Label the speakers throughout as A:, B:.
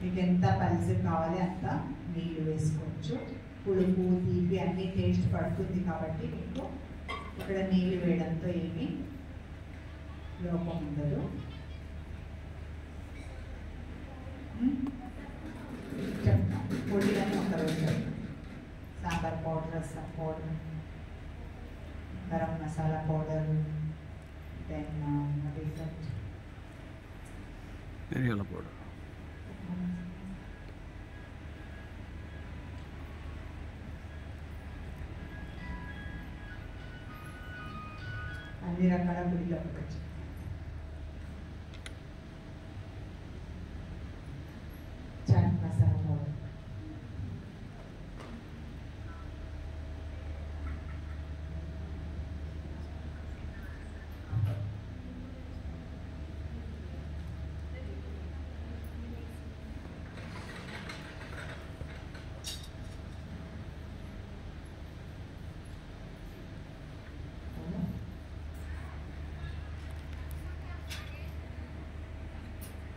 A: మీకు ఎంత పల్స్ కావాలి అంత నీళ్ళు వేసుకోవచ్చు. పులుపు తీపి అన్ని టేస్ట్ పడుతుంది కాబట్టి మీకు ఇక్కడ నీళ్ళు వేయడంతో ఏమీ లోపం ఉండదు. చెప్తాం పొడిలని ఒకరోజు sambar powder, rasam powder, garam masala powder, then
B: మిరియాల పౌడర్,
A: అన్ని రకాల గుడిలో పెట్టచ్చు. చాట్ మసాలా పౌడర్,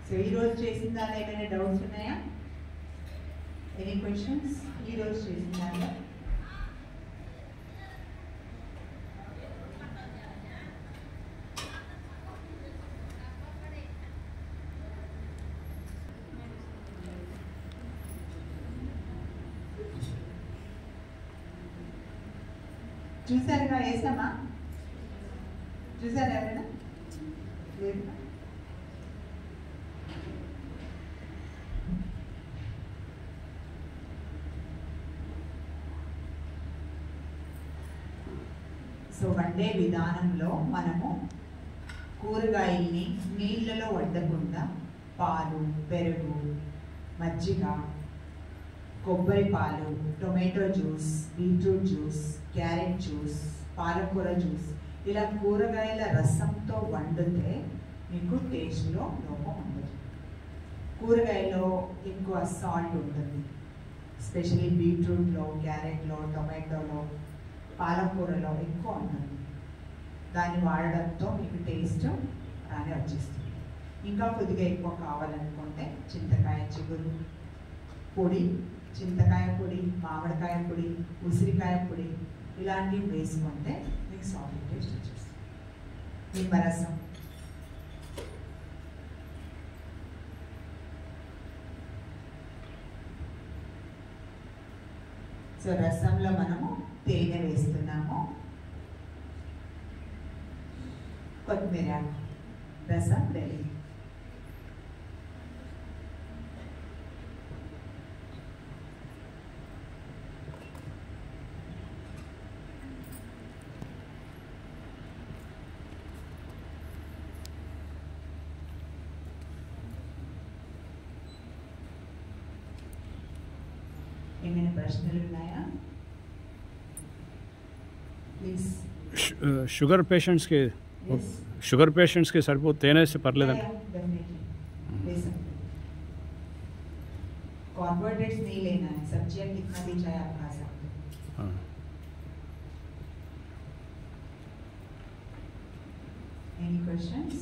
A: సో ఈరోజు చేసిన దానిలో ఏమైనా డౌట్స్ ఉన్నాయా? Any questions? ఈరోజు చేసిన దానిలో చూసారుగా? వేసామా? చూసారా ఎవరైనా? లేదు. సో వండే విధానంలో మనము కూరగాయల్ని నీళ్ళలో వడ్డకుండా పాలు, పెరుగు, మజ్జిగ, కొబ్బరి పాలు, tomato juice, beetroot juice, carrot juice, పాలకూర జ్యూస్ ఇలా కూరగాయల రసంతో వండితే మీకు టేస్ట్లో లోపం ఉండదు. కూరగాయలో ఎక్కువ సాల్ట్ ఉంటుంది, ఎస్పెషలీ బీట్రూట్లో, క్యారెట్లో, టొమాటోలో, పాలకూరలో ఎక్కువ ఉంటుంది. దాన్ని వాడడంతో మీకు టేస్ట్ రానే వచ్చేస్తుంది. ఇంకా కొద్దిగా ఎక్కువ కావాలనుకుంటే చింతకాయ చిగురు పొడి, చింతకాయ పొడి, మామిడికాయ పొడి, ఉసిరికాయ పొడి ఇలాంటివి వేసుకుంటే మీకు సాఫ్ట్ టేస్ట్ వచ్చేస్తుంది. నిమ్మరసం, సో రసంలో మనము తేనె వేస్తున్నాము, కొత్తిమీర, రసం రెడీ. ఏమైనా ప్రశ్నలు ఉన్నాయా? ప్లీజ్.
B: షుగర్ పేషెంట్స్కి సరిపోతే తేనె వేస్తే పర్లేదండి?
A: कार्बोहाइड्रेट्स नहीं लेना है, सब्जियां कितना भी चाहे आप खा सकते हो। Any questions?